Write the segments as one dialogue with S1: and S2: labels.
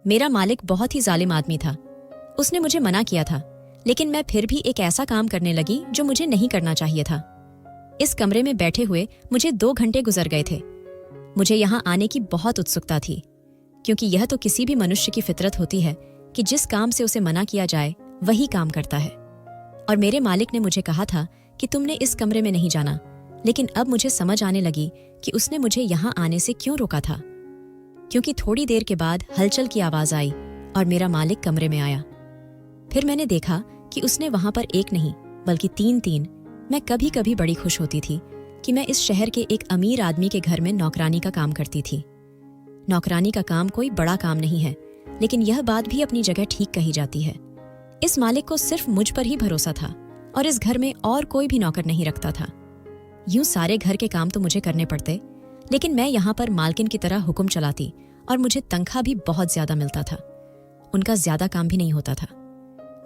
S1: मेरा मालिक बहुत ही जालिम आदमी था। उसने मुझे मना किया था, लेकिन मैं फिर भी एक ऐसा काम करने लगी जो मुझे नहीं करना चाहिए था। इस कमरे में बैठे हुए मुझे 2 घंटे गुजर गए थे। मुझे यहाँ आने की बहुत उत्सुकता थी, क्योंकि यह तो किसी भी मनुष्य की फितरत होती है कि जिस काम से उसे मना किया जाए वही काम करता है। और मेरे मालिक ने मुझे कहा था कि तुमने इस कमरे में नहीं जाना, लेकिन अब मुझे समझ आने लगी कि उसने मुझे यहाँ आने से क्यों रोका था। क्योंकि थोड़ी देर के बाद हलचल की आवाज आई और मेरा मालिक कमरे में आया। फिर मैंने देखा कि उसने वहां पर एक नहीं बल्कि 3 मैं कभी कभी बड़ी खुश होती थी कि मैं इस शहर के एक अमीर आदमी के घर में नौकरानी का काम करती थी। नौकरानी का काम कोई बड़ा काम नहीं है, लेकिन यह बात भी अपनी जगह ठीक कही जाती है। इस मालिक को सिर्फ मुझ पर ही भरोसा था और इस घर में और कोई भी नौकर नहीं रखता था। यूं सारे घर के काम तो मुझे करने पड़ते, लेकिन मैं यहाँ पर मालकिन की तरह हुक्म चलाती और मुझे तनख्वाह भी बहुत ज्यादा मिलता था। उनका ज्यादा काम भी नहीं होता था।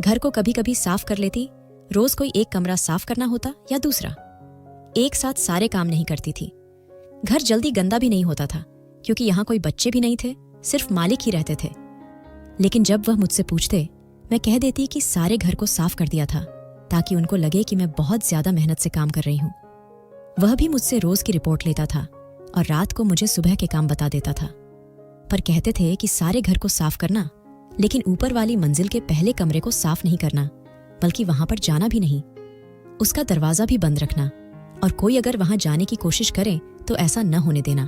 S1: घर को कभी कभी साफ कर लेती, रोज कोई एक कमरा साफ करना होता या दूसरा। एक साथ सारे काम नहीं करती थी। घर जल्दी गंदा भी नहीं होता था, क्योंकि यहाँ कोई बच्चे भी नहीं थे, सिर्फ मालिक ही रहते थे। लेकिन जब वह मुझसे पूछते, मैं कह देती कि सारे घर को साफ कर दिया था, ताकि उनको लगे कि मैं बहुत ज्यादा मेहनत से काम कर रही हूँ। वह भी मुझसे रोज की रिपोर्ट लेता था और रात को मुझे सुबह के काम बता देता था। पर कहते थे कि सारे घर को साफ करना, लेकिन ऊपर वाली मंजिल के पहले कमरे को साफ नहीं करना, बल्कि वहां पर जाना भी नहीं, उसका दरवाजा भी बंद रखना, और कोई अगर वहां जाने की कोशिश करे तो ऐसा न होने देना।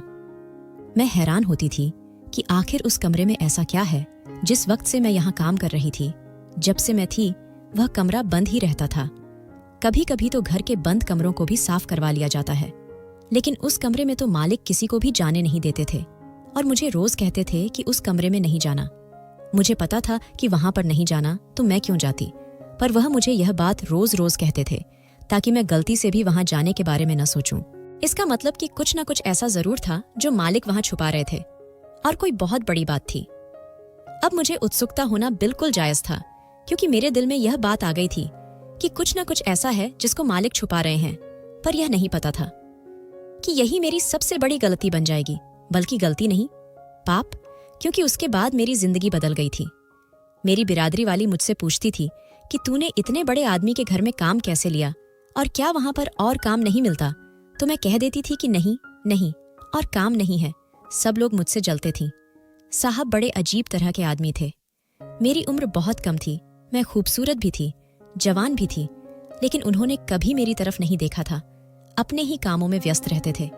S1: मैं हैरान होती थी कि आखिर उस कमरे में ऐसा क्या है। जिस वक्त से मैं यहाँ काम कर रही थी, जब से मैं थी, वह कमरा बंद ही रहता था। कभी कभी तो घर के बंद कमरों को भी साफ करवा लिया जाता है, लेकिन उस कमरे में तो मालिक किसी को भी जाने नहीं देते थे और मुझे रोज कहते थे कि उस कमरे में नहीं जाना। मुझे पता था कि वहां पर नहीं जाना तो मैं क्यों जाती, पर वह मुझे यह बात रोज रोज कहते थे ताकि मैं गलती से भी वहां जाने के बारे में न सोचूं। इसका मतलब कि कुछ न कुछ ऐसा जरूर था जो मालिक वहां छुपा रहे थे, और कोई बहुत बड़ी बात थी। अब मुझे उत्सुकता होना बिल्कुल जायज था, क्योंकि मेरे दिल में यह बात आ गई थी कि कुछ न कुछ ऐसा है जिसको मालिक छुपा रहे हैं। पर यह नहीं पता था कि यही मेरी सबसे बड़ी गलती बन जाएगी, बल्कि गलती नहीं, पाप, क्योंकि उसके बाद मेरी जिंदगी बदल गई थी। मेरी बिरादरी वाली मुझसे पूछती थी कि तूने इतने बड़े आदमी के घर में काम कैसे लिया, और क्या वहां पर और काम नहीं मिलता? तो मैं कह देती थी कि नहीं नहीं, और काम नहीं है। सब लोग मुझसे जलते थी। साहब बड़े अजीब तरह के आदमी थे। मेरी उम्र बहुत कम थी, मैं खूबसूरत भी थी, जवान भी थी, लेकिन उन्होंने कभी मेरी तरफ नहीं देखा था। अपने ही कामों में व्यस्त रहते थे।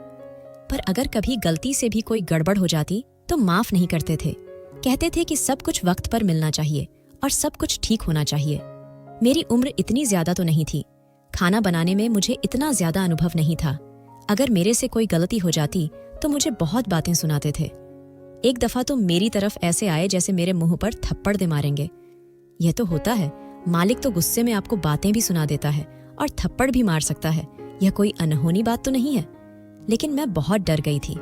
S1: पर अगर कभी गलती से भी कोई गड़बड़ हो जाती तो माफ नहीं करते थे। कहते थे कि सब कुछ वक्त पर मिलना चाहिए और सब कुछ ठीक होना चाहिए। मेरी उम्र इतनी ज्यादा तो नहीं थी, खाना बनाने में मुझे इतना ज्यादा अनुभव नहीं था। अगर मेरे से कोई गलती हो जाती तो मुझे बहुत बातें सुनाते थे। एक दफा तो मेरी तरफ ऐसे आए जैसे मेरे मुंह पर थप्पड़ दे मारेंगे। यह तो होता है, मालिक तो गुस्से में आपको बातें भी सुना देता है और थप्पड़ भी मार सकता है। यह कोई अनहोनी बात तो नहीं है। लेकिन मैं बहुत डर गई थी।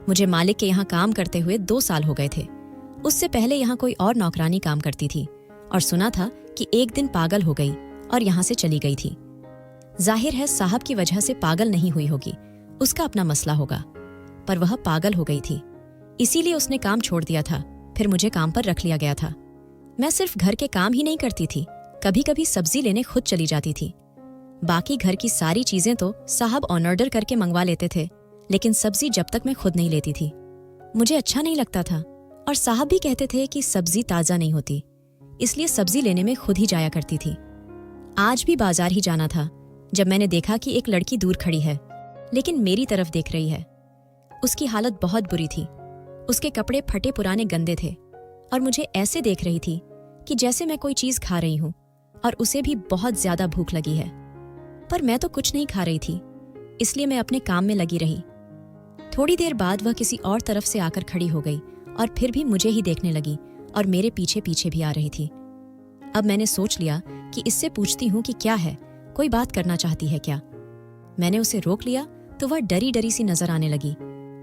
S1: मुझे मालिक के यहाँ काम करते हुए 2 साल हो गए थे। उससे पहले यहाँ कोई और नौकरानी काम करती थी और सुना था कि एक दिन पागल हो गई और यहाँ से चली गई थी। जाहिर है साहब की वजह से पागल नहीं हुई होगी, उसका अपना मसला होगा, पर वह पागल हो गई थी, इसीलिए उसने काम छोड़ दिया था। फिर मुझे काम पर रख लिया गया था। मैं सिर्फ घर के काम ही नहीं करती थी, कभी कभी सब्जी लेने खुद चली जाती थी। बाकी घर की सारी चीजें तो साहब ऑन ऑर्डर करके मंगवा लेते थे, लेकिन सब्जी जब तक मैं खुद नहीं लेती थी मुझे अच्छा नहीं लगता था, और साहब भी कहते थे कि सब्जी ताजा नहीं होती, इसलिए सब्जी लेने में खुद ही जाया करती थी। आज भी बाजार ही जाना था जब मैंने देखा कि एक लड़की दूर खड़ी है, लेकिन मेरी तरफ देख रही है। उसकी हालत बहुत बुरी थी, उसके कपड़े फटे पुराने गंदे थे और मुझे ऐसे देख रही थी कि जैसे मैं कोई चीज खा रही हूं और उसे भी बहुत ज्यादा भूख लगी है। पर मैं तो कुछ नहीं खा रही थी, इसलिए मैं अपने काम में लगी रही। थोड़ी देर बाद वह किसी और तरफ से आकर खड़ी हो गई और फिर भी मुझे ही देखने लगी और मेरे पीछे पीछे भी आ रही थी। अब मैंने सोच लिया कि इससे पूछती हूँ कि क्या है, कोई बात करना चाहती है क्या। मैंने उसे रोक लिया तो वह डरी डरी सी नजर आने लगी।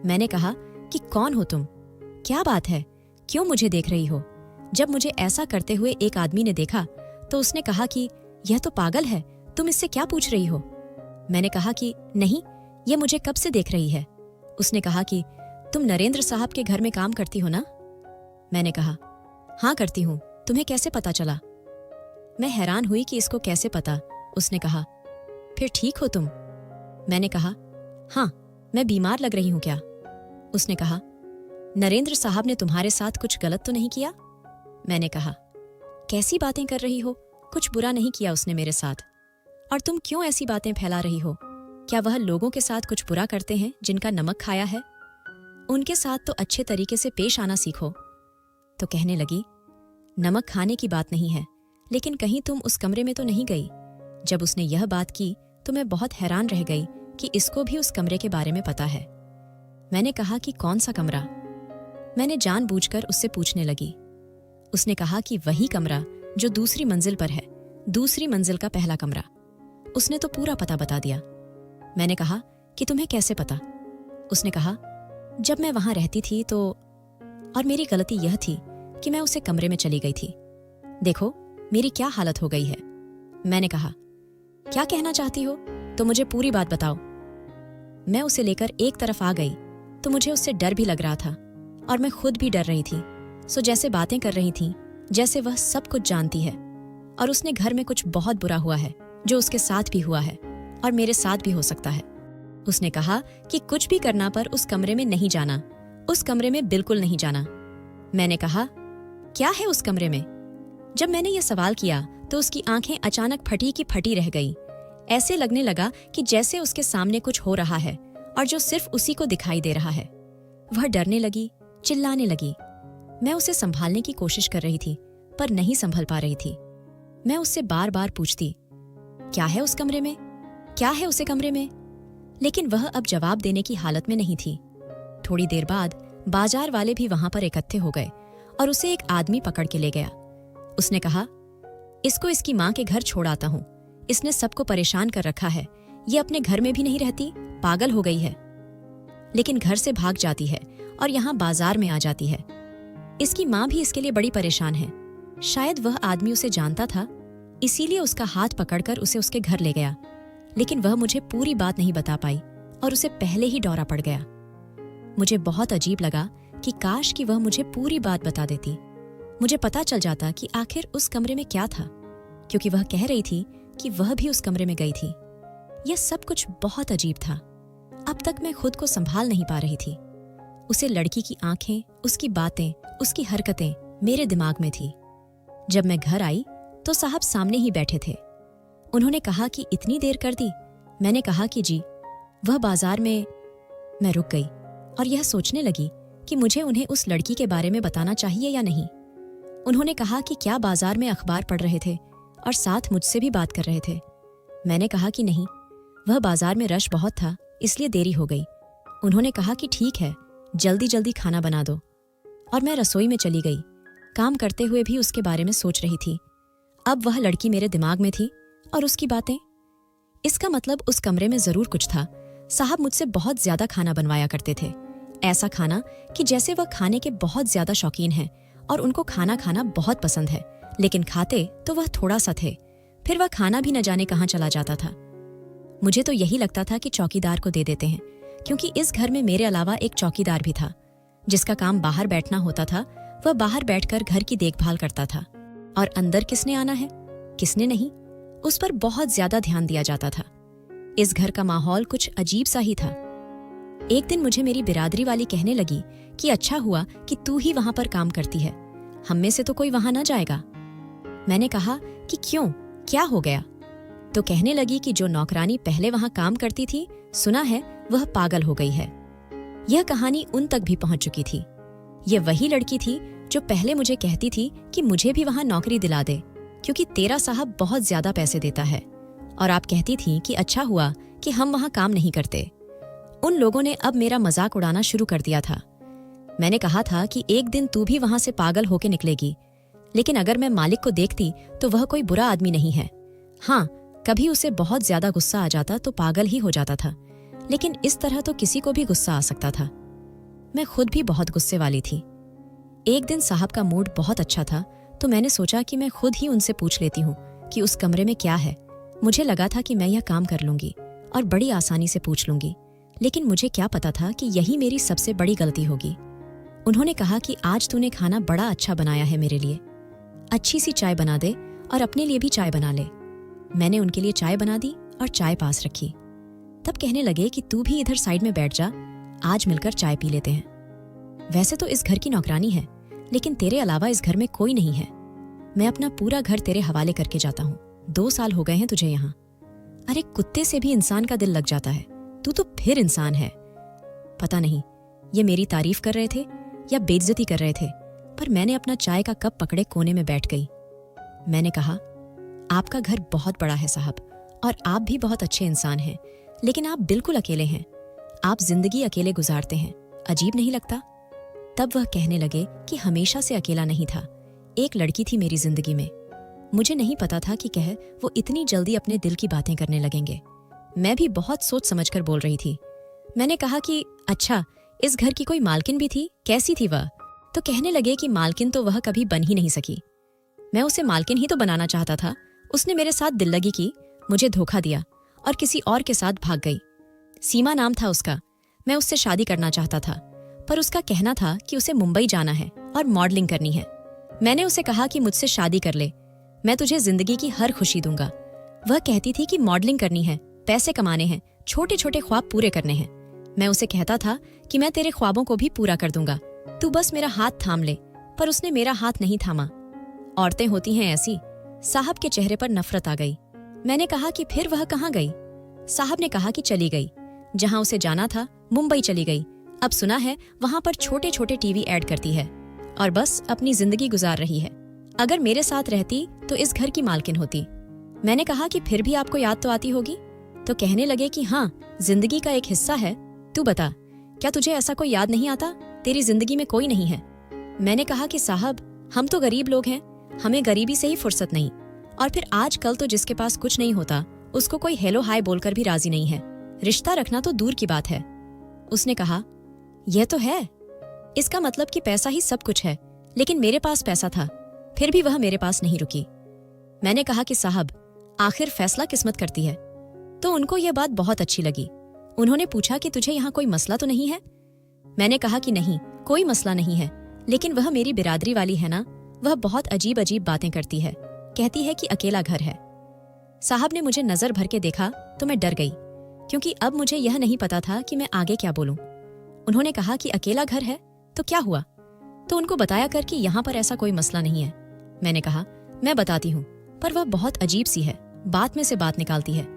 S1: मैंने कहा कि कौन हो तुम, क्या बात है, क्यों मुझे देख रही हो? जब मुझे ऐसा करते हुए एक आदमी ने देखा तो उसने कहा कि यह तो पागल है, तुम इससे क्या पूछ रही हो? मैंने कहा कि नहीं, यह मुझे कब से देख रही है। उसने कहा कि तुम नरेंद्र साहब के घर में काम करती हो ना? मैंने कहा हाँ करती हूँ, तुम्हें कैसे पता चला? मैं हैरान हुई कि इसको कैसे पता। उसने कहा, फिर ठीक हो तुम? मैंने कहा, हाँ, मैं बीमार लग रही हूँ क्या? उसने कहा, नरेंद्र साहब ने तुम्हारे साथ कुछ गलत तो नहीं किया? मैंने कहा, कैसी बातें कर रही हो, कुछ बुरा नहीं किया उसने मेरे साथ। और तुम क्यों ऐसी बातें फैला रही हो? क्या वह लोगों के साथ कुछ बुरा करते हैं जिनका नमक खाया है? उनके साथ तो अच्छे तरीके से पेश आना सीखो। तो कहने लगी, नमक खाने की बात नहीं है, लेकिन कहीं तुम उस कमरे में तो नहीं गई? जब उसने यह बात की तो मैं बहुत हैरान रह गई कि इसको भी उस कमरे के बारे में पता है। मैंने कहा कि कौन सा कमरा? मैंने जानबूझकर उससे पूछने लगी। उसने कहा कि वही कमरा जो दूसरी मंजिल पर है, दूसरी मंजिल का पहला कमरा। उसने तो पूरा पता बता दिया। मैंने कहा कि तुम्हें कैसे पता? उसने कहा, जब मैं वहां रहती थी तो, और मेरी गलती यह थी कि मैं उसे कमरे में चली गई थी। देखो मेरी क्या हालत हो गई है। मैंने कहा, क्या कहना चाहती हो? तो मुझे पूरी बात बताओ। मैं उसे लेकर एक तरफ आ गई तो मुझे उससे डर भी लग रहा था और मैं खुद भी डर रही थी। सो जैसे बातें कर रही थी जैसे वह सब कुछ जानती है और उसने घर में कुछ बहुत बुरा हुआ है जो उसके साथ भी हुआ है और मेरे साथ भी हो सकता है। उसने कहा कि कुछ भी करना पर उस कमरे में नहीं जाना, उस कमरे में बिल्कुल नहीं जाना। मैंने कहा, क्या है उस कमरे में? जब मैंने ये सवाल किया तो उसकी आंखें अचानक फटी की फटी रह गई। ऐसे लगने लगा कि जैसे उसके सामने कुछ हो रहा है और जो सिर्फ उसी को दिखाई दे रहा है। वह डरने लगी, चिल्लाने लगी। मैं उसे संभालने की कोशिश कर रही थी पर नहीं संभल पा रही थी। मैं उससे बार बार पूछती, क्या है उस कमरे में, क्या है उसे कमरे में? लेकिन वह अब जवाब देने की हालत में नहीं थी। थोड़ी देर बाद बाजार वाले भी वहां पर इकट्ठे हो गए और उसे एक आदमी पकड़ के ले गया। उसने कहा, इसको इसकी माँ के घर छोड़ आता हूँ। इसने सबको परेशान कर रखा है। ये अपने घर में भी नहीं रहती, पागल हो गई है। लेकिन घर से भाग जाती है और यहाँ बाजार में आ जाती है। इसकी माँ भी इसके लिए बड़ी परेशान है। शायद वह आदमी उसे जानता था, इसीलिए उसका हाथ पकड़कर उसे उसके घर ले गया। लेकिन वह मुझे पूरी बात नहीं बता पाई और उसे पहले ही दौरा पड़ गया। मुझे बहुत अजीब लगा कि काश कि वह मुझे पूरी बात बता देती। मुझे पता चल जाता कि आखिर उस कमरे में क्या था, क्योंकि वह कह रही थी कि वह भी उस कमरे में गई थी। यह सब कुछ बहुत अजीब था। अब तक मैं खुद को संभाल नहीं पा रही थी। उसे लड़की की आंखें, उसकी बातें, उसकी हरकतें मेरे दिमाग में थी। जब मैं घर आई तो साहब सामने ही बैठे थे। उन्होंने कहा कि इतनी देर कर दी? मैंने कहा कि जी, वह बाजार में। मैं रुक गई और यह सोचने लगी कि मुझे उन्हें उस लड़की के बारे में बताना चाहिए या नहीं। उन्होंने कहा कि क्या बाजार में अखबार पढ़ रहे थे और साथ मुझसे भी बात कर रहे थे? मैंने कहा कि नहीं, वह बाजार में रश बहुत था इसलिए देरी हो गई। उन्होंने कहा कि ठीक है, जल्दी जल्दी खाना बना दो। और मैं रसोई में चली गई। काम करते हुए भी उसके बारे में सोच रही थी। अब वह लड़की मेरे दिमाग में थी और उसकी बातें। इसका मतलब उस कमरे में जरूर कुछ था। साहब मुझसे बहुत ज्यादा खाना बनवाया करते थे, ऐसा खाना कि जैसे वह खाने के बहुत ज्यादा शौकीन हैं और उनको खाना खाना बहुत पसंद है, लेकिन खाते तो वह थोड़ा सा थे। फिर वह खाना भी न जाने कहाँ चला जाता था। मुझे तो यही लगता था कि चौकीदार को दे देते हैं, क्योंकि इस घर में मेरे अलावा एक चौकीदार भी था जिसका काम बाहर बैठना होता था। वह बाहर बैठकर घर की देखभाल करता था और अंदर किसने आना है किसने नहीं, उस पर बहुत ज्यादा ध्यान दिया जाता था। इस घर का माहौल कुछ अजीब सा ही था। एक दिन मुझे मेरी बिरादरी वाली कहने लगी कि अच्छा हुआ कि तू ही वहां पर काम करती है, हम में से तो कोई वहां न जाएगा। मैंने कहा कि क्यों, क्या हो गया? तो कहने लगी कि जो नौकरानी पहले वहां काम करती थी, सुना है वह पागल हो गई है। यह कहानी उन तक भी पहुंच चुकी थी। यह वही लड़की थी जो पहले मुझे कहती थी कि मुझे भी वहां नौकरी दिला दे, क्योंकि तेरा साहब बहुत ज्यादा पैसे देता है। और आप कहती थी कि अच्छा हुआ कि हम वहां काम नहीं करते। उन लोगों ने अब मेरा मजाक उड़ाना शुरू कर दिया था। मैंने कहा था कि एक दिन तू भी वहां से पागल होके निकलेगी, लेकिन अगर मैं मालिक को देखती तो वह कोई बुरा आदमी नहीं है। हाँ, कभी उसे बहुत ज्यादा गुस्सा आ जाता तो पागल ही हो जाता था, लेकिन इस तरह तो किसी को भी गुस्सा आ सकता था। मैं खुद भी बहुत गुस्से वाली थी। एक दिन साहब का मूड बहुत अच्छा था तो मैंने सोचा कि मैं खुद ही उनसे पूछ लेती हूँ कि उस कमरे में क्या है। मुझे लगा था कि मैं यह काम कर लूंगी और बड़ी आसानी से पूछ लूंगी, लेकिन मुझे क्या पता था कि यही मेरी सबसे बड़ी गलती होगी। उन्होंने कहा कि आज तूने खाना बड़ा अच्छा बनाया है मेरे लिए, अच्छी सी चाय बना दे और अपने लिए भी चाय बना ले। मैंने उनके लिए चाय बना दी और चाय पास रखी। तब कहने लगे कि तू भी इधर साइड में बैठ जा, आज मिलकर चाय पी लेते हैं। वैसे तो इस घर की नौकरानी है, लेकिन तेरे अलावा इस घर में कोई नहीं है। मैं अपना पूरा घर तेरे हवाले करके जाता हूँ। 2 साल हो गए हैं तुझे यहाँ। अरे कुत्ते से भी इंसान का दिल लग जाता है, तू तो फिर इंसान है। पता नहीं ये मेरी तारीफ कर रहे थे या बेइज्जती कर रहे थे, पर मैंने अपना चाय का कप पकड़े कोने में बैठ गई। मैंने कहा, आपका घर बहुत बड़ा है साहब, और आप भी बहुत अच्छे इंसान हैं, लेकिन आप बिल्कुल अकेले हैं। आप जिंदगी अकेले गुजारते हैं, अजीब नहीं लगता? तब वह कहने लगे कि हमेशा से अकेला नहीं था, एक लड़की थी मेरी जिंदगी में। मुझे नहीं पता था कि वो इतनी जल्दी अपने दिल की बातें करने लगेंगे। मैं भी बहुत सोच समझकर बोल रही थी। मैंने कहा कि अच्छा, इस घर की कोई मालकिन भी थी, कैसी थी वह? तो कहने लगे कि मालकिन तो वह कभी बन ही नहीं सकी। मैं उसे मालकिन ही तो बनाना चाहता था। उसने मेरे साथ दिल लगी की, मुझे धोखा दिया और किसी और के साथ भाग गई। सीमा नाम था उसका। मैं उससे शादी करना चाहता था, पर उसका कहना था कि उसे मुंबई जाना है और मॉडलिंग करनी है। मैंने उसे कहा कि मुझसे शादी कर ले, मैं तुझे जिंदगी की हर खुशी दूंगा। वह कहती थी कि मॉडलिंग करनी है, पैसे कमाने हैं, छोटे छोटे ख्वाब पूरे करने हैं। मैं उसे कहता था कि मैं तेरे ख्वाबों को भी पूरा कर दूंगा, तू बस मेरा हाथ थाम ले, पर उसने मेरा हाथ नहीं थामा। औरतें होती हैं ऐसी। साहब के चेहरे पर नफरत आ गई। मैंने कहा कि फिर वह कहाँ गई? साहब ने कहा कि चली गई, जहां उसे जाना था मुंबई चली गई। अब सुना है वहां पर छोटे छोटे टीवी ऐड करती है और बस अपनी जिंदगी गुजार रही है। अगर मेरे साथ रहती तो इस घर की मालकिन होती। मैंने कहा कि फिर भी आपको याद तो आती होगी? तो कहने लगे कि हाँ, जिंदगी का एक हिस्सा है। तू बता, क्या तुझे ऐसा कोई याद नहीं आता? तेरी जिंदगी में कोई नहीं है। मैंने कहा कि साहब, हम तो गरीब लोग हैं, हमें गरीबी से ही फुर्सत नहीं। और फिर आजकल तो जिसके पास कुछ नहीं होता उसको कोई हेलो हाय बोलकर भी राजी नहीं है। रिश्ता रखना तो दूर की बात है। उसने कहा, यह तो है, इसका मतलब कि पैसा ही सब कुछ है, लेकिन मेरे पास पैसा था, फिर भी वह मेरे पास नहीं रुकी। मैंने कहा कि साहब, आखिर फैसला किस्मत करती है। तो उनको यह बात बहुत अच्छी लगी। उन्होंने पूछा कि तुझे यहाँ कोई मसला तो नहीं है? मैंने कहा कि नहीं, कोई मसला नहीं है, लेकिन वह मेरी बिरादरी वाली है ना, वह बहुत अजीब अजीब बातें करती है, कहती है कि अकेला घर है। साहब ने मुझे नजर भर के देखा तो मैं डर गई, क्योंकि अब मुझे यह नहीं पता था कि मैं आगे क्या बोलूं। उन्होंने कहा कि अकेला घर है तो क्या हुआ? तो उनको बताया कर कि यहाँ पर ऐसा कोई मसला नहीं है। मैंने कहा, मैं बताती हूँ, पर वह बहुत अजीब सी है, बात में से बात निकालती है।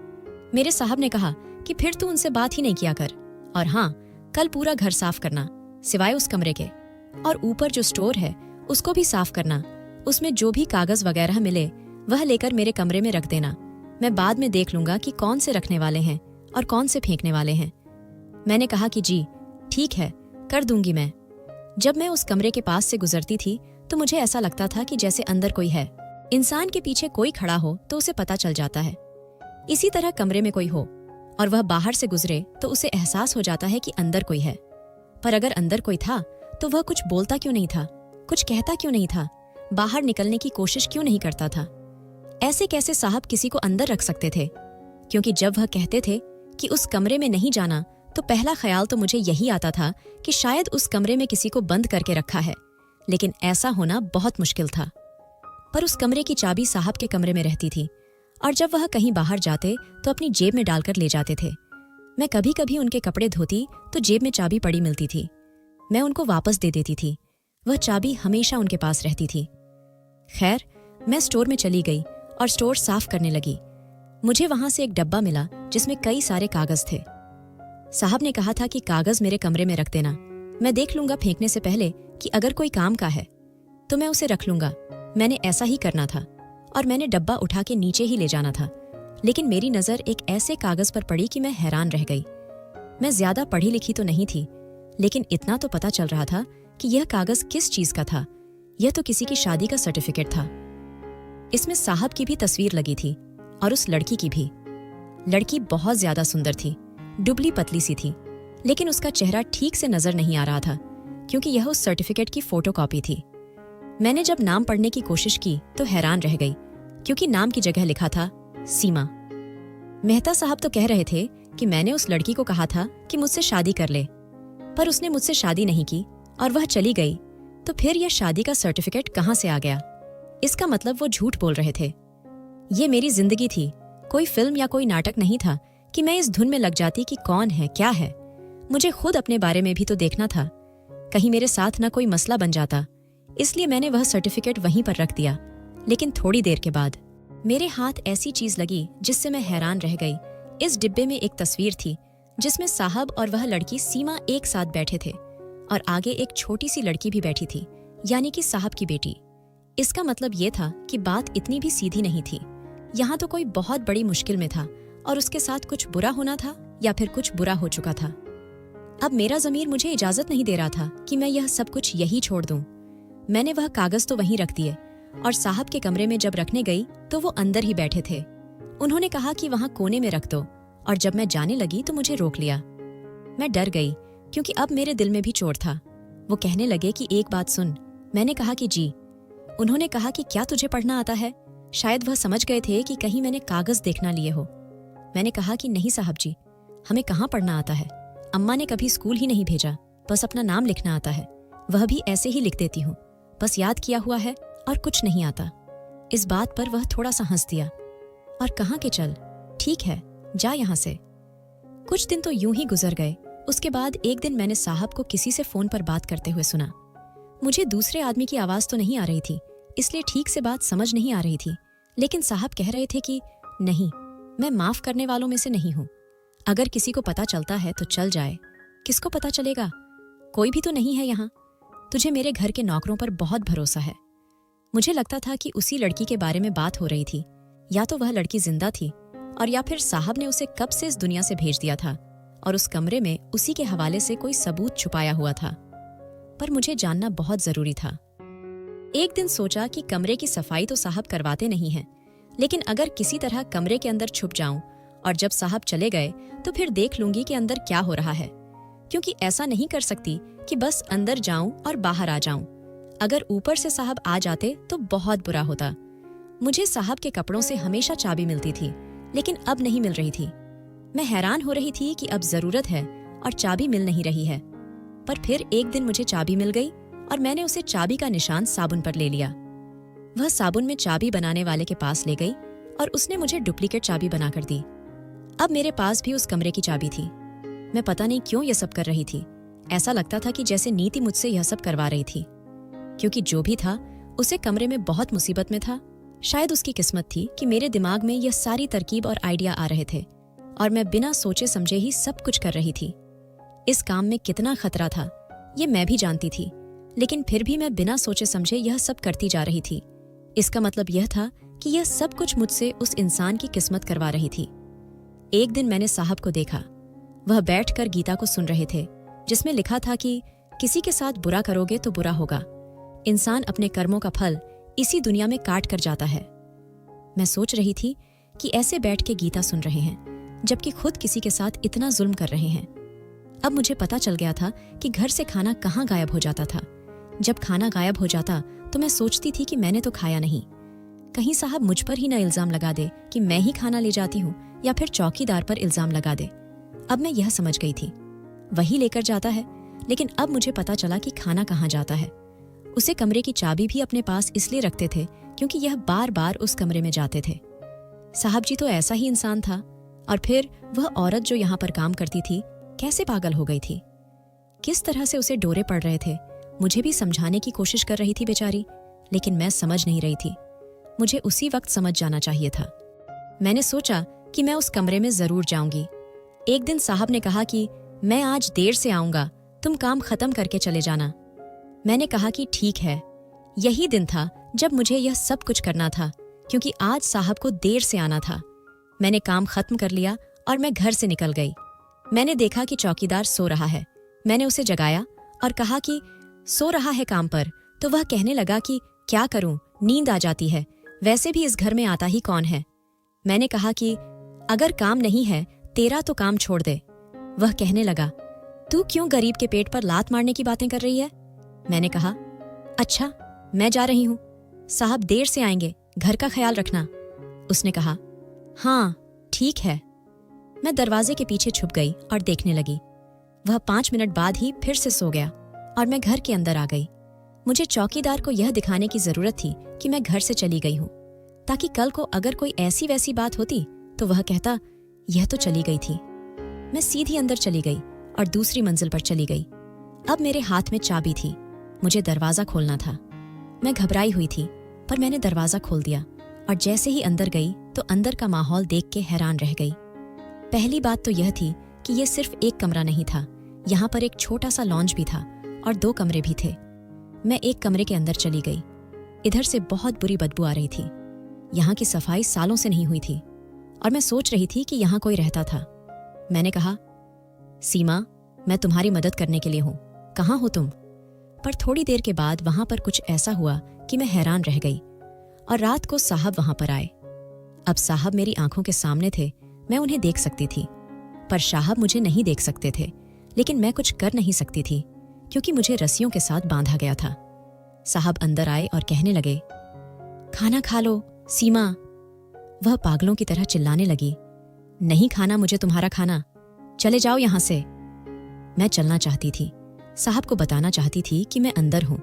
S1: मेरे साहब ने कहा कि फिर तू उनसे बात ही नहीं किया कर, और हाँ, कल पूरा घर साफ करना, सिवाय उस कमरे के, और ऊपर जो स्टोर है उसको भी साफ करना। उसमें जो भी कागज वगैरह मिले वह लेकर मेरे कमरे में रख देना। मैं बाद में देख लूंगा कि कौन से रखने वाले हैं और कौन से फेंकने वाले हैं। मैंने कहा कि जी ठीक है, कर दूंगी मैं। जब मैं उस कमरे के पास से गुजरती थी तो मुझे ऐसा लगता था कि जैसे अंदर कोई है। इंसान के पीछे कोई खड़ा हो तो उसे पता चल जाता है। इसी तरह कमरे में कोई हो और वह बाहर से गुजरे तो उसे एहसास हो जाता है कि अंदर कोई है। पर अगर अंदर कोई था तो वह कुछ बोलता क्यों नहीं था, कुछ कहता क्यों नहीं था, बाहर निकलने की कोशिश क्यों नहीं करता था? ऐसे कैसे साहब किसी को अंदर रख सकते थे? क्योंकि जब वह कहते थे कि उस कमरे में नहीं जाना, तो पहला ख्याल तो मुझे यही आता था कि शायद उस कमरे में किसी को बंद करके रखा है, लेकिन ऐसा होना बहुत मुश्किल था। पर उस कमरे की चाबी साहब के कमरे में रहती थी, और जब वह कहीं बाहर जाते तो अपनी जेब में डालकर ले जाते थे। मैं कभी कभी उनके कपड़े धोती तो जेब में चाबी पड़ी मिलती थी, मैं उनको वापस दे देती थी। वह चाबी हमेशा उनके पास रहती थी। खैर, मैं स्टोर में चली गई और स्टोर साफ करने लगी। मुझे वहां से एक डब्बा मिला जिसमें कई सारे कागज थे। साहब ने कहा था कि कागज मेरे कमरे में रख देना, मैं देख लूंगा फेंकने से पहले कि अगर कोई काम का है तो मैं उसे रख लूंगा। मैंने ऐसा ही करना था और मैंने डब्बा उठा के नीचे ही ले जाना था, लेकिन मेरी नजर एक ऐसे कागज पर पड़ी कि मैं हैरान रह गई। मैं ज्यादा पढ़ी लिखी तो नहीं थी, लेकिन इतना तो पता चल रहा था कि यह कागज किस चीज का था। यह तो किसी की शादी का सर्टिफिकेट था। इसमें साहब की भी तस्वीर लगी थी और उस लड़की की भी। लड़की बहुत ज्यादा सुंदर थी, दुबली पतली सी थी, लेकिन उसका चेहरा ठीक से नजर नहीं आ रहा था क्योंकि यह उस सर्टिफिकेट की फोटोकॉपी थी। मैंने जब नाम पढ़ने की कोशिश की तो हैरान रह गई, क्योंकि नाम की जगह लिखा था सीमा। मेहता साहब तो कह रहे थे कि मैंने उस लड़की को कहा था कि मुझसे शादी कर ले, पर उसने मुझसे शादी नहीं की और वह चली गई, तो फिर यह शादी का सर्टिफिकेट कहाँ से आ गया? इसका मतलब वो झूठ बोल रहे थे। ये मेरी जिंदगी थी, कोई फिल्म या कोई नाटक नहीं था कि मैं इस धुन में लग जाती कि कौन है क्या है। मुझे खुद अपने बारे में भी तो देखना था, कहीं मेरे साथ ना कोई मसला बन जाता। इसलिए मैंने वह सर्टिफिकेट वहीं पर रख दिया। लेकिन थोड़ी देर के बाद मेरे हाथ ऐसी चीज लगी जिससे मैं हैरान रह गई। इस डिब्बे में एक तस्वीर थी जिसमें साहब और वह लड़की सीमा एक साथ बैठे थे और आगे एक छोटी सी लड़की भी बैठी थी, यानी कि साहब की बेटी। इसका मतलब ये था कि बात इतनी भी सीधी नहीं थी। यहाँ तो कोई बहुत बड़ी मुश्किल में था और उसके साथ कुछ बुरा होना था या फिर कुछ बुरा हो चुका था। अब मेरा ज़मीर मुझे इजाजत नहीं दे रहा था कि मैं यह सब कुछ यही छोड़ दूं। मैंने वह कागज तो वहीं रख दिए और साहब के कमरे में जब रखने गई तो वो अंदर ही बैठे थे। उन्होंने कहा कि वहां कोने में रख दो, और जब मैं जाने लगी तो मुझे रोक लिया। मैं डर गई क्योंकि अब मेरे दिल में भी चोट था। वो कहने लगे कि एक बात सुन। मैंने कहा कि जी। उन्होंने कहा कि क्या तुझे पढ़ना आता है? शायद वह समझ गए थे कि कहीं मैंने कागज देखना लिए हो। मैंने कहा कि नहीं साहब जी, हमें कहाँ पढ़ना आता है। अम्मा ने कभी स्कूल ही नहीं भेजा, बस अपना नाम लिखना आता है, वह भी ऐसे ही लिख देती हूँ, बस याद किया हुआ है और कुछ नहीं आता। इस बात पर वह थोड़ा सा हंस दिया और कहा कि चल ठीक है, जा यहाँ से। कुछ दिन तो यूं ही गुजर गए। उसके बाद एक दिन मैंने साहब को किसी से फोन पर बात करते हुए सुना। मुझे दूसरे आदमी की आवाज तो नहीं आ रही थी, इसलिए ठीक से बात समझ नहीं आ रही थी, लेकिन साहब कह रहे थे कि नहीं, मैं माफ करने वालों में से नहीं हूं। अगर किसी को पता चलता है तो चल जाए। किसको पता चलेगा? कोई भी तो नहीं है यहाँ। तुझे मेरे घर के नौकरों पर बहुत भरोसा है। मुझे लगता था कि उसी लड़की के बारे में बात हो रही थी। या तो वह लड़की जिंदा थी और या फिर साहब ने उसे कब से इस दुनिया से भेज दिया था और उस कमरे में उसी के हवाले से कोई सबूत छुपाया हुआ था। पर मुझे जानना बहुत जरूरी था। एक दिन सोचा कि कमरे की सफाई तो साहब करवाते नहीं हैं, लेकिन अगर किसी तरह कमरे के अंदर छुप जाऊं और जब साहब चले गए तो फिर देख लूंगी कि अंदर क्या हो रहा है, क्योंकि ऐसा नहीं कर सकती कि बस अंदर जाऊं और बाहर आ जाऊं। अगर ऊपर से साहब आ जाते तो बहुत बुरा होता। मुझे साहब के कपड़ों से हमेशा चाबी मिलती थी, लेकिन अब नहीं मिल रही थी। मैं हैरान हो रही थी कि अब जरूरत है और चाबी मिल नहीं रही है। पर फिर एक दिन मुझे चाबी मिल गई और मैंने उसे चाबी का निशान साबुन पर ले लिया। वह साबुन में चाबी बनाने वाले के पास ले गई और उसने मुझे डुप्लीकेट चाबी बनाकर दी। अब मेरे पास भी उस कमरे की चाबी थी। मैं पता नहीं क्यों यह सब कर रही थी। ऐसा लगता था कि जैसे नीति मुझसे यह सब करवा रही थी, क्योंकि जो भी था उसे कमरे में बहुत मुसीबत में था। शायद उसकी किस्मत थी कि मेरे दिमाग में यह सारी तरकीब और आइडिया आ रहे थे और मैं बिना सोचे समझे ही सब कुछ कर रही थी। इस काम में कितना खतरा था ये मैं भी जानती थी, लेकिन फिर भी मैं बिना सोचे समझे यह सब करती जा रही थी। इसका मतलब यह था कि यह सब कुछ मुझसे उस इंसान की किस्मत करवा रही थी। एक दिन मैंने साहब को देखा। वह बैठकर गीता को सुन रहे थे, जिसमें लिखा था कि किसी के साथ बुरा करोगे तो बुरा होगा। इंसान अपने कर्मों का फल इसी दुनिया में काट कर जाता है। मैं सोच रही थी कि ऐसे बैठ के गीता सुन रहे हैं जबकि खुद किसी के साथ इतना जुल्म कर रहे हैं। अब मुझे पता चल गया था कि घर से खाना कहाँ गायब हो जाता था। जब खाना गायब हो जाता तो मैं सोचती थी कि मैंने तो खाया नहीं। कहीं साहब मुझ पर ही ना इल्जाम लगा दे कि मैं ही खाना ले जाती हूँ, या फिर चौकीदार पर इल्जाम लगा दे। अब मैं यह समझ गई थी, वही लेकर जाता है। लेकिन अब मुझे पता चला कि खाना कहाँ जाता है। उसे कमरे की चाबी भी अपने पास इसलिए रखते थे क्योंकि यह बार बार उस कमरे में जाते थे। साहब जी तो ऐसा ही इंसान था। और फिर वह औरत जो यहाँ पर काम करती थी कैसे पागल हो गई थी। किस तरह से उसे डोरे पड़ रहे थे। मुझे भी समझाने की कोशिश कर रही थी बेचारी, लेकिन मैं समझ नहीं रही थी। मुझे उसी वक्त समझ जाना चाहिए था। मैंने सोचा कि मैं उस कमरे में जरूर जाऊंगी। एक दिन साहब ने कहा कि मैं आज देर से आऊंगा, तुम काम खत्म करके चले जाना। मैंने कहा कि ठीक है। यही दिन था जब मुझे यह सब कुछ करना था, क्योंकि आज साहब को देर से आना था। मैंने काम खत्म कर लिया और मैं घर से निकल गई। मैंने देखा कि चौकीदार सो रहा है। मैंने उसे जगाया और कहा कि सो रहा है काम पर, तो वह कहने लगा कि क्या करूं, नींद आ जाती है, वैसे भी इस घर में आता ही कौन है। मैंने कहा कि अगर काम नहीं है तेरा तो काम छोड़ दे। वह कहने लगा, तू क्यों गरीब के पेट पर लात मारने की बातें कर रही है। मैंने कहा, अच्छा मैं जा रही हूं, साहब देर से आएंगे, घर का ख्याल रखना। उसने कहा, हाँ ठीक है। मैं दरवाजे के पीछे छुप गई और देखने लगी। वह 5 मिनट बाद ही फिर से सो गया और मैं घर के अंदर आ गई। मुझे चौकीदार को यह दिखाने की जरूरत थी कि मैं घर से चली गई हूँ, ताकि कल को अगर कोई ऐसी वैसी बात होती तो वह कहता यह तो चली गई थी। मैं सीधी अंदर चली गई और दूसरी मंजिल पर चली गई। अब मेरे हाथ में चाबी थी, मुझे दरवाजा खोलना था। मैं घबराई हुई थी, पर मैंने दरवाजा खोल दिया और जैसे ही अंदर गई तो अंदर का माहौल देख के हैरान रह गई। पहली बात तो यह थी कि यह सिर्फ एक कमरा नहीं था, यहाँ पर एक छोटा सा लॉन्ज भी था और 2 कमरे भी थे। मैं एक कमरे के अंदर चली गई। इधर से बहुत बुरी बदबू आ रही थी। यहाँ की सफाई सालों से नहीं हुई थी और मैं सोच रही थी कि यहाँ कोई रहता था। मैंने कहा, सीमा, मैं तुम्हारी मदद करने के लिए हूँ, कहाँ हो तुम? पर थोड़ी देर के बाद वहां पर कुछ ऐसा हुआ कि मैं हैरान रह गई और रात को साहब वहां पर आए। अब साहब मेरी आंखों के सामने थे, मैं उन्हें देख सकती थी, पर साहब मुझे नहीं देख सकते थे। लेकिन मैं कुछ कर नहीं सकती थी क्योंकि मुझे रस्सियों के साथ बांधा गया था। साहब अंदर आए और कहने लगे, खाना खा लो सीमा। वह पागलों की तरह चिल्लाने लगी, नहीं खाना मुझे तुम्हारा खाना, चले जाओ यहां से। मैं चलना चाहती थी, साहब को बताना चाहती थी कि मैं अंदर हूं,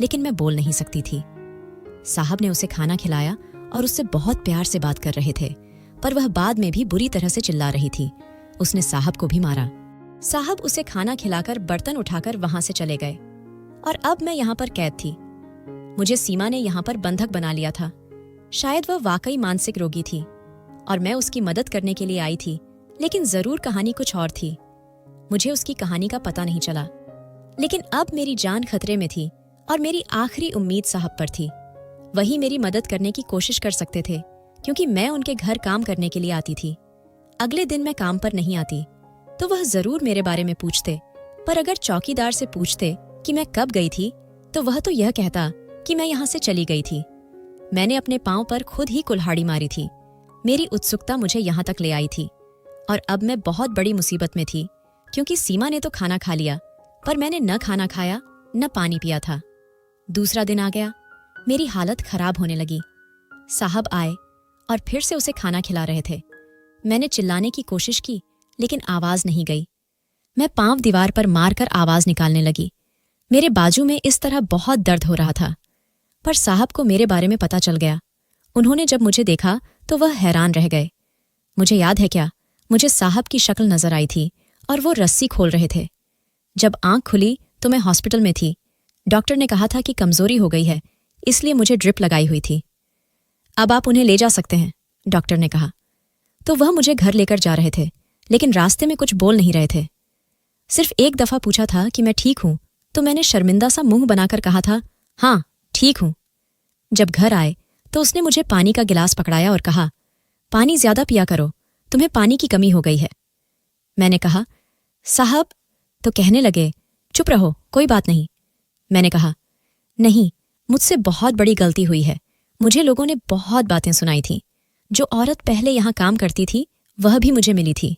S1: लेकिन मैं बोल नहीं सकती थी। साहब ने उसे खाना खिलाया और उससे बहुत प्यार से बात कर रहे थे, पर वह बाद में भी बुरी तरह से चिल्ला रही थी। उसने साहब को भी मारा। साहब उसे खाना खिलाकर बर्तन उठाकर वहां से चले गए और अब मैं यहाँ पर कैद थी। मुझे सीमा ने यहाँ पर बंधक बना लिया था। शायद वह वाकई मानसिक रोगी थी और मैं उसकी मदद करने के लिए आई थी, लेकिन जरूर कहानी कुछ और थी। मुझे उसकी कहानी का पता नहीं चला, लेकिन अब मेरी जान खतरे में थी और मेरी आखिरी उम्मीद साहब पर थी। वही मेरी मदद करने की कोशिश कर सकते थे, क्योंकि मैं उनके घर काम करने के लिए आती थी। अगले दिन मैं काम पर नहीं आती तो वह जरूर मेरे बारे में पूछते, पर अगर चौकीदार से पूछते कि मैं कब गई थी तो वह तो यह कहता कि मैं यहाँ से चली गई थी। मैंने अपने पांव पर खुद ही कुल्हाड़ी मारी थी। मेरी उत्सुकता मुझे यहाँ तक ले आई थी और अब मैं बहुत बड़ी मुसीबत में थी, क्योंकि सीमा ने तो खाना खा लिया, पर मैंने न खाना खाया न पानी पिया था। दूसरा दिन आ गया, मेरी हालत खराब होने लगी। साहब आए और फिर से उसे खाना खिला रहे थे। मैंने चिल्लाने की कोशिश की, लेकिन आवाज नहीं गई। मैं पांव दीवार पर मारकर आवाज निकालने लगी। मेरे बाजू में इस तरह बहुत दर्द हो रहा था, पर साहब को मेरे बारे में पता चल गया। उन्होंने जब मुझे देखा तो वह हैरान रह गए। मुझे याद है क्या, मुझे साहब की शक्ल नजर आई थी और वो रस्सी खोल रहे थे। जब आंख खुली तो मैं हॉस्पिटल में थी। डॉक्टर ने कहा था कि कमजोरी हो गई है, इसलिए मुझे ड्रिप लगाई हुई थी। अब आप उन्हें ले जा सकते हैं, डॉक्टर ने कहा। तो वह मुझे घर लेकर जा रहे थे, लेकिन रास्ते में कुछ बोल नहीं रहे थे। सिर्फ एक दफा पूछा था कि मैं ठीक हूं, तो मैंने शर्मिंदा सा मुंह बनाकर कहा था, हाँ ठीक हूं। जब घर आए तो उसने मुझे पानी का गिलास पकड़ाया और कहा, पानी ज्यादा पिया करो, तुम्हें पानी की कमी हो गई है। मैंने कहा, साहब। तो कहने लगे, चुप रहो, कोई बात नहीं। मैंने कहा, नहीं, मुझसे बहुत बड़ी गलती हुई है। मुझे लोगों ने बहुत बातें सुनाई थीं। जो औरत पहले यहाँ काम करती थी वह भी मुझे मिली थी।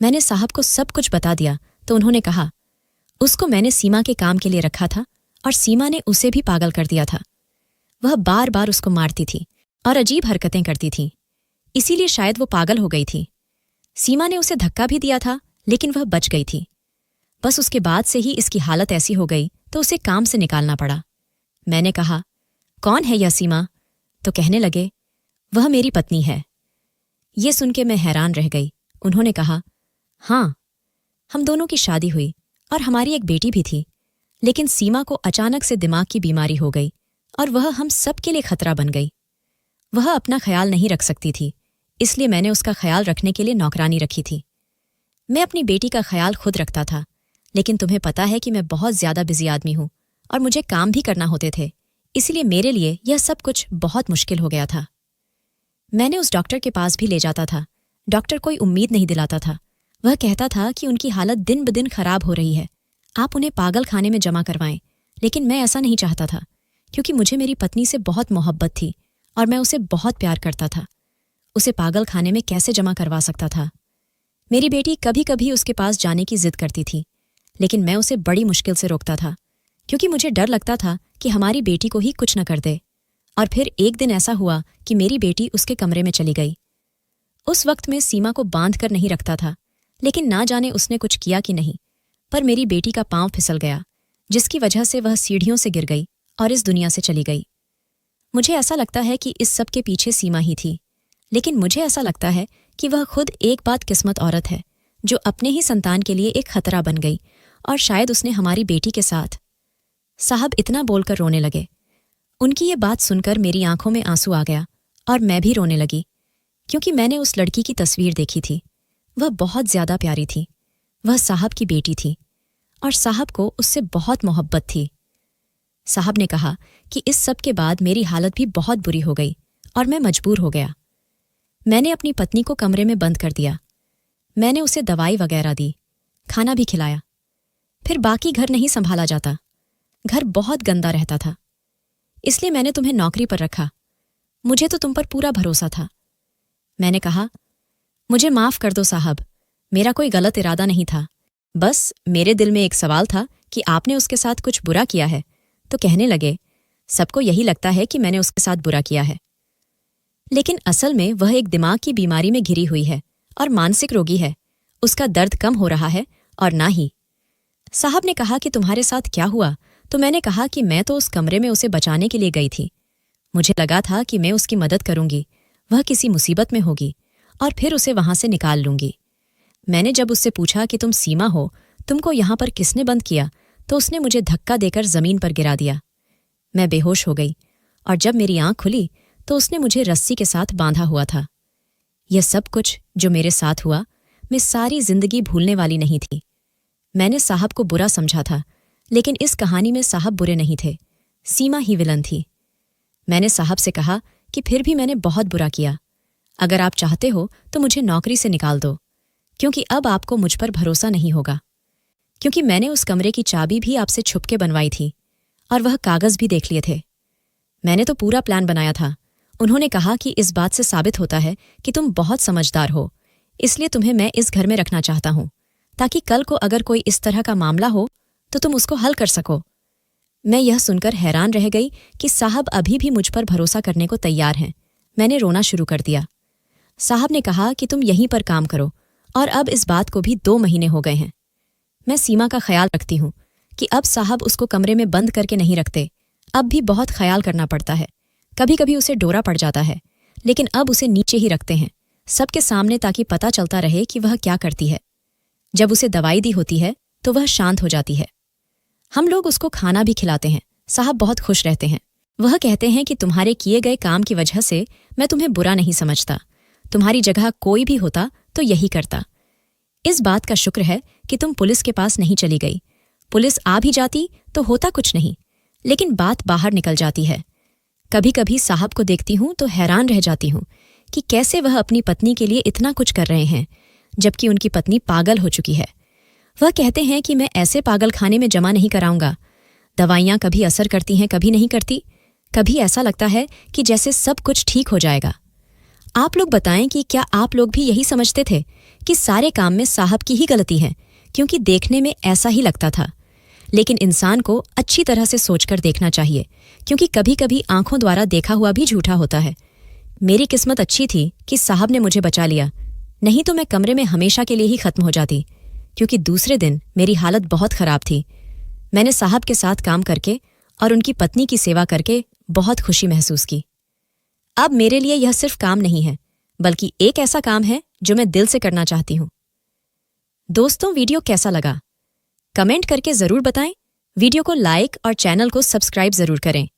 S1: मैंने साहब को सब कुछ बता दिया तो उन्होंने कहा, उसको मैंने सीमा के काम के लिए रखा था और सीमा ने उसे भी पागल कर दिया था। वह बार बार उसको मारती थी और अजीब हरकतें करती थी, इसीलिए शायद वो पागल हो गई थी। सीमा ने उसे धक्का भी दिया था, लेकिन वह बच गई थी। बस उसके बाद से ही इसकी हालत ऐसी हो गई तो उसे काम से निकालना पड़ा। मैंने कहा, कौन है यह सीमा? तो कहने लगे, वह मेरी पत्नी है। ये सुन के मैं हैरान रह गई। उन्होंने कहा, हाँ, हम दोनों की शादी हुई और हमारी एक बेटी भी थी, लेकिन सीमा को अचानक से दिमाग की बीमारी हो गई और वह हम सब के लिए खतरा बन गई। वह अपना ख्याल नहीं रख सकती थी, इसलिए मैंने उसका ख्याल रखने के लिए नौकरानी रखी थी। मैं अपनी बेटी का ख्याल खुद रखता था, लेकिन तुम्हें पता है कि मैं बहुत ज्यादा बिजी आदमी हूं और मुझे काम भी करना होते थे, इसलिए मेरे लिए यह सब कुछ बहुत मुश्किल हो गया था। मैंने उस डॉक्टर के पास भी ले जाता था। डॉक्टर कोई उम्मीद नहीं दिलाता था। वह कहता था कि उनकी हालत दिन ब दिन खराब हो रही है, आप उन्हें पागल खाने में जमा करवाएं। लेकिन मैं ऐसा नहीं चाहता था, क्योंकि मुझे मेरी पत्नी से बहुत मोहब्बत थी और मैं उसे बहुत प्यार करता था। उसे पागल खाने में कैसे जमा करवा सकता था? मेरी बेटी कभी कभी उसके पास जाने की जिद करती थी, लेकिन मैं उसे बड़ी मुश्किल से रोकता था, क्योंकि मुझे डर लगता था कि हमारी बेटी को ही कुछ न कर दे। और फिर एक दिन ऐसा हुआ कि मेरी बेटी उसके कमरे में चली गई। उस वक्त मैं सीमा को बांध कर नहीं रखता था, लेकिन ना जाने उसने कुछ किया कि नहीं, पर मेरी बेटी का पांव फिसल गया। जिसकी वजह से वह सीढ़ियों से गिर गई और इस दुनिया से चली गई। मुझे ऐसा लगता है कि इस सब के पीछे सीमा ही थी, लेकिन मुझे ऐसा लगता है कि वह खुद एक बात किस्मत औरत है जो अपने ही संतान के लिए एक खतरा बन गई, और शायद उसने हमारी बेटी के साथ। साहब इतना बोलकर रोने लगे। उनकी ये बात सुनकर मेरी आंखों में आंसू आ गया और मैं भी रोने लगी, क्योंकि मैंने उस लड़की की तस्वीर देखी थी। वह बहुत ज्यादा प्यारी थी। वह साहब की बेटी थी और साहब को उससे बहुत मोहब्बत थी। साहब ने कहा कि इस सब के बाद मेरी हालत भी बहुत बुरी हो गई और मैं मजबूर हो गया। मैंने अपनी पत्नी को कमरे में बंद कर दिया। मैंने उसे दवाई वगैरह दी, खाना भी खिलाया। फिर बाकी घर नहीं संभाला जाता। घर बहुत गंदा रहता था, इसलिए मैंने तुम्हें नौकरी पर रखा। मुझे तो तुम पर पूरा भरोसा था। मैंने कहा, मुझे माफ कर दो साहब, मेरा कोई गलत इरादा नहीं था। बस मेरे दिल में एक सवाल था कि आपने उसके साथ कुछ बुरा किया है। तो कहने लगे, सबको यही लगता है कि मैंने उसके साथ बुरा किया है, लेकिन असल में वह एक दिमाग की बीमारी में घिरी हुई है और मानसिक रोगी है। उसका दर्द कम हो रहा है और ना ही। साहब ने कहा कि तुम्हारे साथ क्या हुआ? तो मैंने कहा कि मैं तो उस कमरे में उसे बचाने के लिए गई थी। मुझे लगा था कि मैं उसकी मदद करूंगी, वह किसी मुसीबत में होगी और फिर उसे वहां से निकाल लूंगी। मैंने जब उससे पूछा कि तुम सीमा हो, तुमको यहां पर किसने बंद किया, तो उसने मुझे धक्का देकर जमीन पर गिरा दिया। मैं बेहोश हो गई और जब मेरी आंख खुली तो उसने मुझे रस्सी के साथ बांधा हुआ था। यह सब कुछ जो मेरे साथ हुआ, मैं सारी जिंदगी भूलने वाली नहीं थी। मैंने साहब को बुरा समझा था, लेकिन इस कहानी में साहब बुरे नहीं थे, सीमा ही विलन थी। मैंने साहब से कहा कि फिर भी मैंने बहुत बुरा किया। अगर आप चाहते हो तो मुझे नौकरी से निकाल दो, क्योंकि अब आपको मुझ पर भरोसा नहीं होगा। क्योंकि मैंने उस कमरे की चाबी भी आपसे छुपके बनवाई थी और वह कागज भी देख लिए थे। मैंने तो पूरा प्लान बनाया था। उन्होंने कहा कि इस बात से साबित होता है कि तुम बहुत समझदार हो, इसलिए तुम्हें मैं इस घर में रखना चाहता हूं, ताकि कल को अगर कोई इस तरह का मामला हो तो तुम उसको हल कर सको। मैं यह सुनकर हैरान रह गई कि साहब अभी भी मुझ पर भरोसा करने को तैयार हैं। मैंने रोना शुरू कर दिया। साहब ने कहा कि तुम यहीं पर काम करो, और अब इस बात को भी 2 महीने हो गए हैं। मैं सीमा का ख्याल रखती हूं कि अब साहब उसको कमरे में बंद करके नहीं रखते। अब भी बहुत ख्याल करना पड़ता है। कभी कभी उसे डोरा पड़ जाता है, लेकिन अब उसे नीचे ही रखते हैं, सबके सामने, ताकि पता चलता रहे कि वह क्या करती है। जब उसे दवाई दी होती है तो वह शांत हो जाती है। हम लोग उसको खाना भी खिलाते हैं। साहब बहुत खुश रहते हैं। वह कहते हैं कि तुम्हारे किए गए काम की वजह से मैं तुम्हें बुरा नहीं समझता। तुम्हारी जगह कोई भी होता तो यही करता। इस बात का शुक्र है कि तुम पुलिस के पास नहीं चली गई। पुलिस आ भी जाती तो होता कुछ नहीं, लेकिन बात बाहर निकल जाती है। कभी कभी साहब को देखती हूं तो हैरान रह जाती हूं कि कैसे वह अपनी पत्नी के लिए इतना कुछ कर रहे हैं, जबकि उनकी पत्नी पागल हो चुकी है। वह कहते हैं कि मैं ऐसे पागल खाने में जमा नहीं कराऊंगा। दवाइयां कभी असर करती हैं, कभी नहीं करती। कभी ऐसा लगता है कि जैसे सब कुछ ठीक हो जाएगा। आप लोग बताएं कि क्या आप लोग भी यही समझते थे कि सारे काम में साहब की ही गलती है? क्योंकि देखने में ऐसा ही लगता था। लेकिन इंसान को अच्छी तरह से सोचकर देखना चाहिए, क्योंकि कभी कभी आंखों द्वारा देखा हुआ भी झूठा होता है। मेरी किस्मत अच्छी थी कि साहब ने मुझे बचा लिया, नहीं तो मैं कमरे में हमेशा के लिए ही खत्म हो जाती, क्योंकि दूसरे दिन मेरी हालत बहुत खराब थी। मैंने साहब के साथ काम करके और उनकी पत्नी की सेवा करके बहुत खुशी महसूस की। अब मेरे लिए यह सिर्फ काम नहीं है, बल्कि एक ऐसा काम है जो मैं दिल से करना चाहती हूं। दोस्तों, वीडियो कैसा लगा? कमेंट करके जरूर बताएं। वीडियो को लाइक और चैनल को सब्सक्राइब जरूर करें।